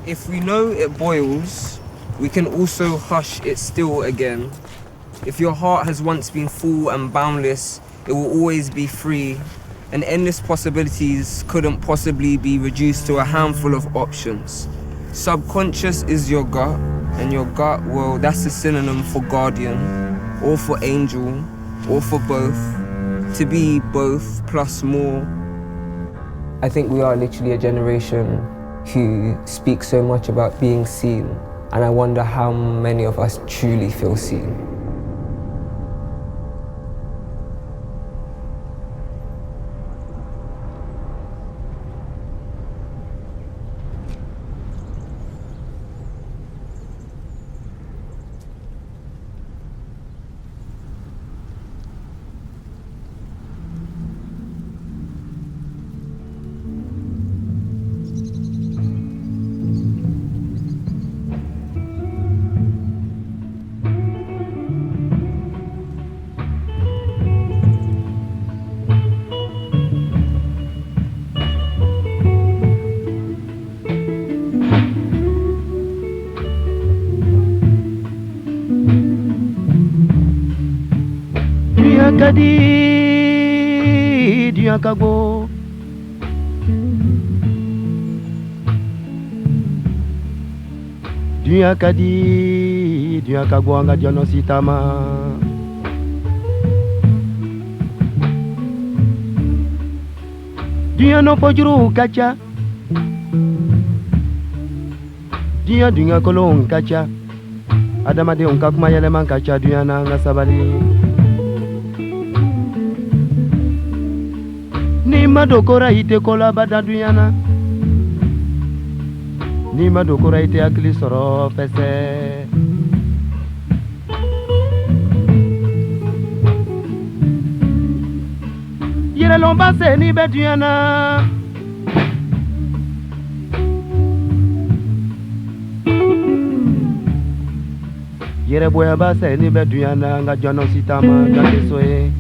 If we know it boils, we can also hush it still again. If your heart has once been full and boundless, it will always be free, and endless possibilities couldn't possibly be reduced to a handful of options. Subconscious is your gut, and your gut, well, that's a synonym for guardian, or for angel, or for both. To be both plus more. I think we are literally a generation who speak so much about being seen, and I wonder how many of us truly feel seen. Kadi dia kago dia kadi dia kago anga jono sitama dia no pojuru kaca dia dinga kolong kaca adama de onka kuma yele man kaca dia na nga sabali ni madokora ite kola badaduyana ni madokora ite akili soro pese yere lomba se ni beduyana yere boya ba se ni beduyana nga jono sitama ngake soye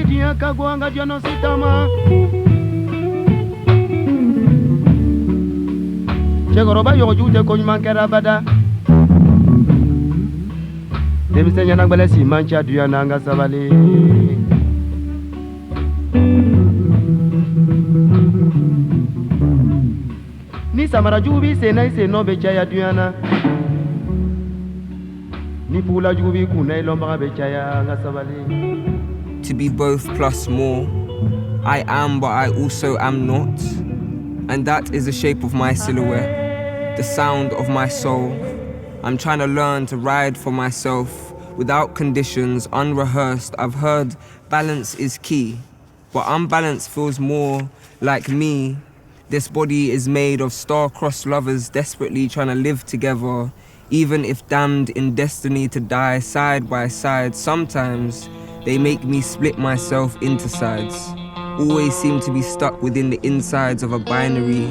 dia kagwanga jono sitama chegoroba yojute konymankera bada debisenya nangbele si mancha duya nanga sabali ni samara jubi senai seno bechaya duyana To be both plus more. I am, but I also am not. And that is the shape of my silhouette, the sound of my soul. I'm trying to learn to ride for myself without conditions, unrehearsed. I've heard balance is key, but unbalance feels more like me. This body is made of star-crossed lovers desperately trying to live together, even if damned in destiny to die side by side. Sometimes they make me split myself into sides. Always seem to be stuck within the insides of a binary.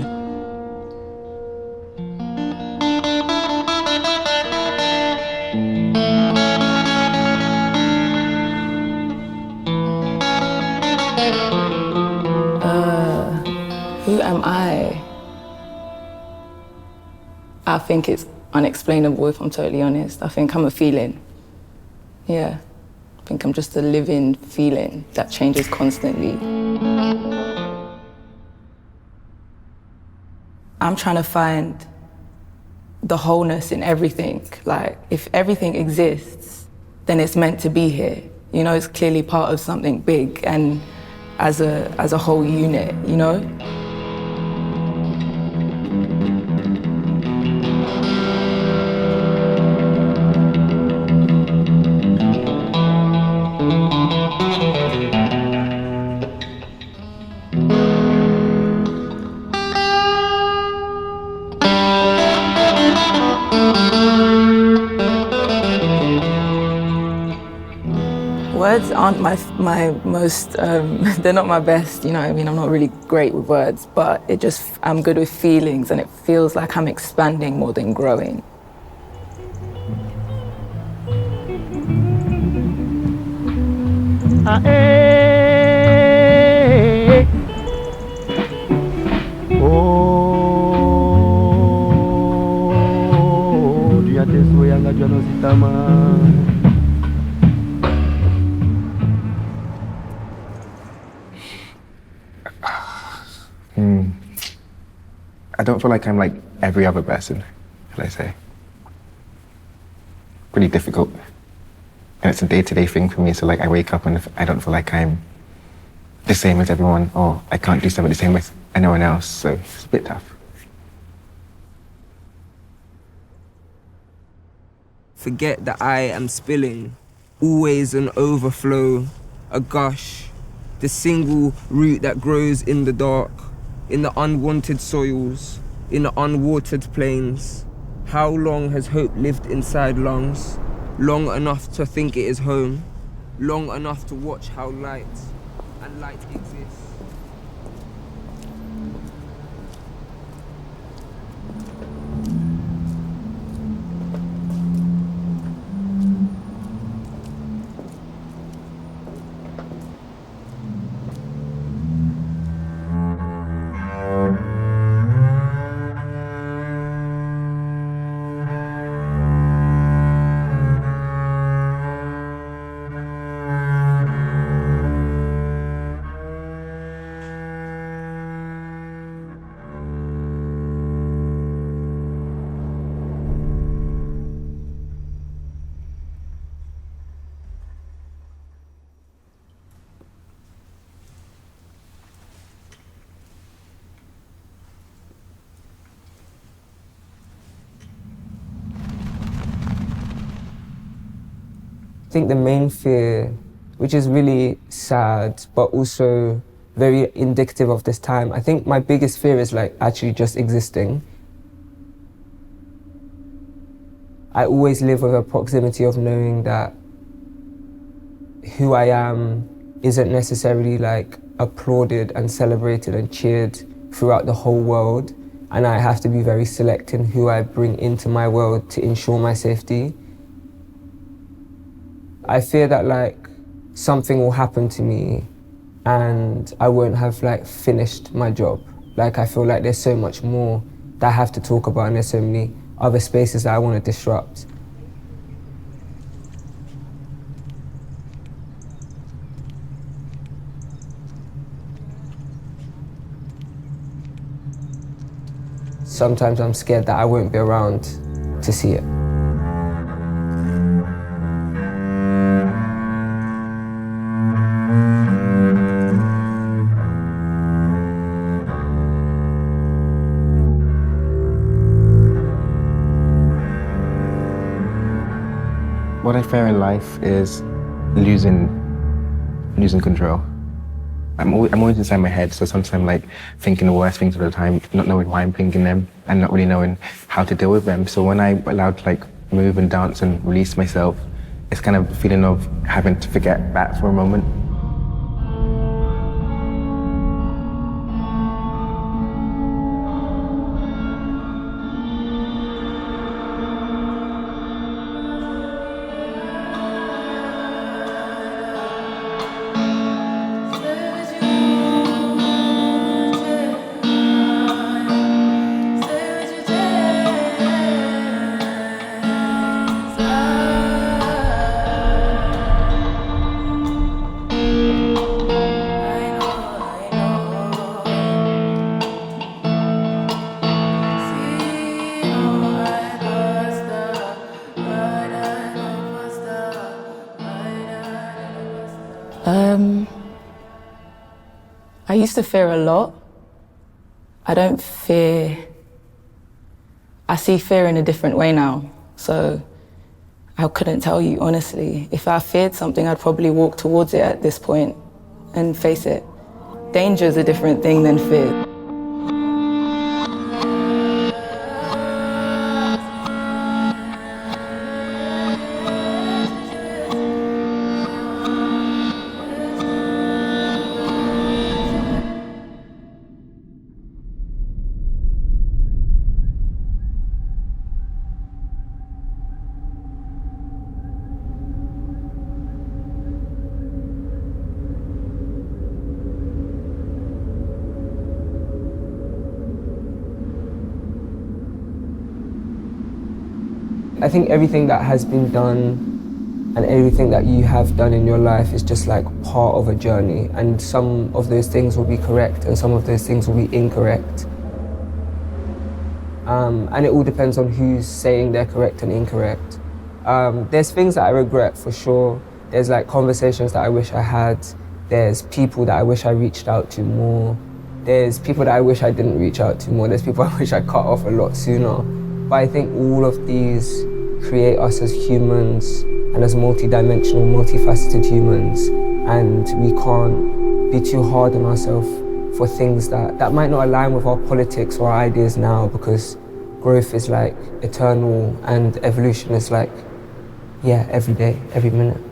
Who am I? I think it's unexplainable, if I'm totally honest. I think I'm a feeling. Yeah. I think I'm just a living feeling that changes constantly. I'm trying to find the wholeness in everything. Like, if everything exists, then it's meant to be here. You know, it's clearly part of something big, and as a whole unit, you know? Words aren't my most, they're not my best, you know what I mean? I'm not really great with words, but I'm good with feelings and it feels like I'm expanding more than growing. Oh, dia te soyanga jono sitama. I don't feel like I'm like every other person, shall I say. Pretty difficult. And it's a day-to-day thing for me, so like I wake up and I don't feel like I'm the same as everyone, or I can't do something the same as anyone else, so it's a bit tough. Forget that I am spilling, always an overflow, a gush, the single root that grows in the dark, in the unwanted soils, in the unwatered plains. How long has hope lived inside lungs? Long enough to think it is home, long enough to watch how light and light exists. I think the main fear, which is really sad, but also very indicative of this time, I think my biggest fear is like actually just existing. I always live with a proximity of knowing that who I am isn't necessarily like applauded and celebrated and cheered throughout the whole world, and I have to be very select in who I bring into my world to ensure my safety. I fear that like something will happen to me and I won't have like finished my job. Like I feel like there's so much more that I have to talk about and there's so many other spaces that I want to disrupt. Sometimes I'm scared that I won't be around to see it. What I fear in life is losing control. I'm always inside my head, so sometimes I'm like thinking the worst things all the time, not knowing why I'm thinking them and not really knowing how to deal with them. So when I'm allowed to like move and dance and release myself, it's kind of a feeling of having to forget that for a moment. used to fear a lot. I don't fear. I see fear in a different way now. So I couldn't tell you, honestly. If I feared something, I'd probably walk towards it at this point and face it. Danger is a different thing than fear. I think everything that has been done and everything that you have done in your life is just like part of a journey, and some of those things will be correct and some of those things will be incorrect. And it all depends on who's saying they're correct and incorrect. There's things that I regret for sure. There's like conversations that I wish I had. There's people that I wish I reached out to more. There's people that I wish I didn't reach out to more. There's people I wish I cut off a lot sooner. But I think all of these create us as humans and as multi-dimensional, multifaceted humans. And we can't be too hard on ourselves for things that might not align with our politics or our ideas now, because growth is like eternal and evolution is like, yeah, every day, every minute.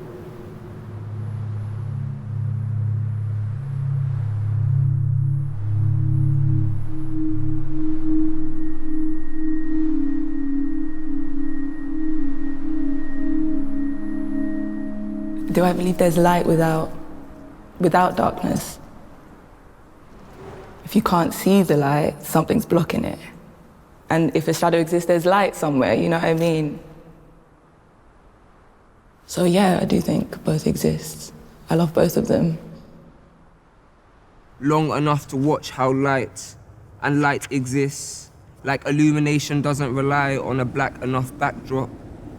Do I believe there's light without darkness? If you can't see the light, something's blocking it. And if a shadow exists, there's light somewhere, you know what I mean? So yeah, I do think both exist. I love both of them. Long enough to watch how light and light exists, like illumination doesn't rely on a black enough backdrop,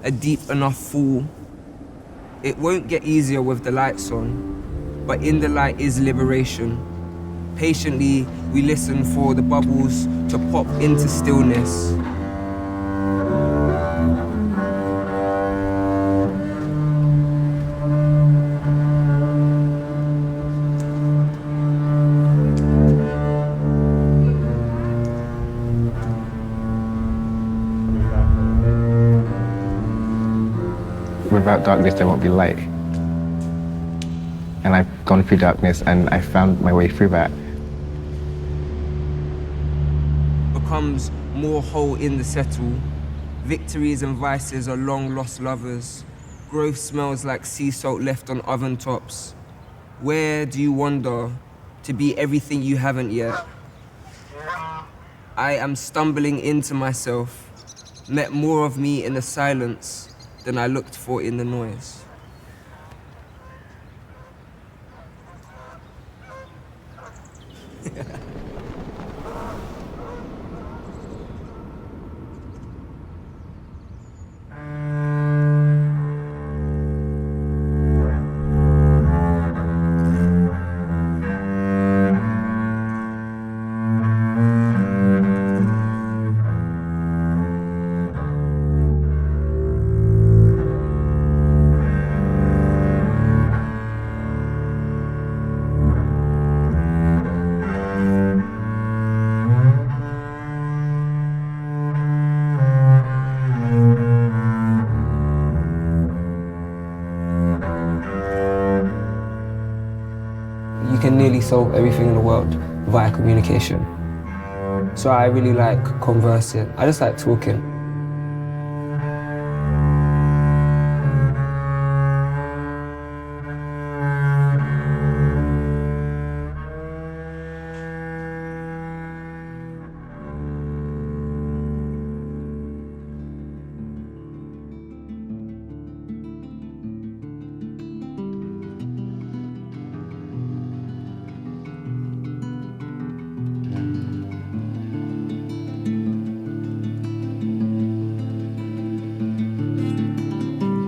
a deep enough fall. It won't get easier with the lights on, but in the light is liberation. Patiently, we listen for the bubbles to pop into stillness. Without darkness, there won't be light. And I've gone through darkness and I found my way through that. Becomes more whole in the settle. Victories and vices are long lost lovers. Growth smells like sea salt left on oven tops. Where do you wander to be everything you haven't yet? I am stumbling into myself, met more of me in the silence than I looked for in the noise. You can nearly solve everything in the world via communication. So I really like conversing. I just like talking.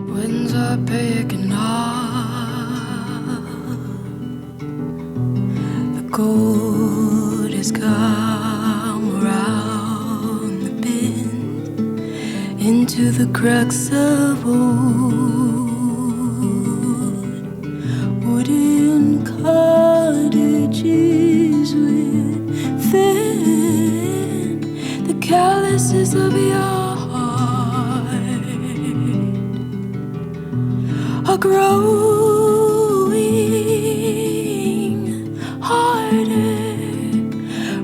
Winds are picking up the cold has come around the bend into the cracks of old wooden cottages within the calluses of your heart are growing harder,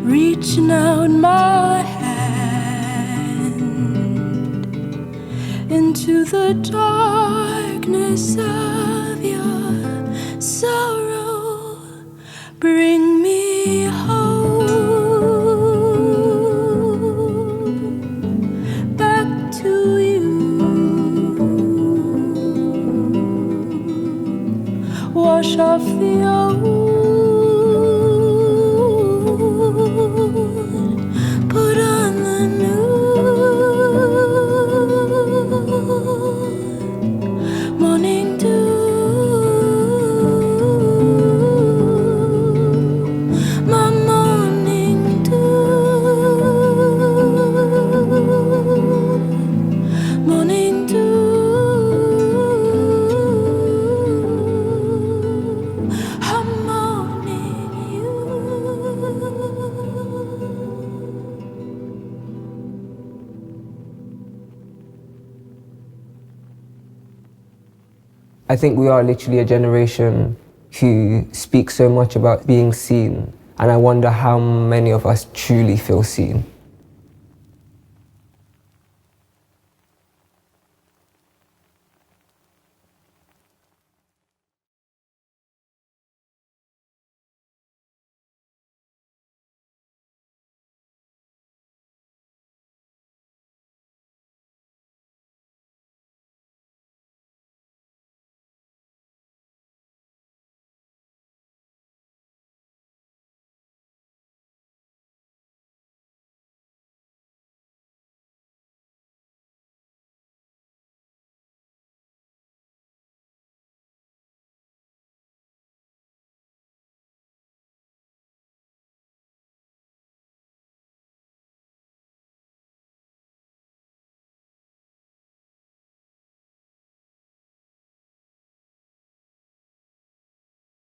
reaching out my hand into the darkness of your sorrow. Bring me home, back to you. Wash off the old, put on the new. Morning dew, my morning dew, morning dew, I'm morning you. I think we are literally a generation who speak so much about being seen, and I wonder how many of us truly feel seen.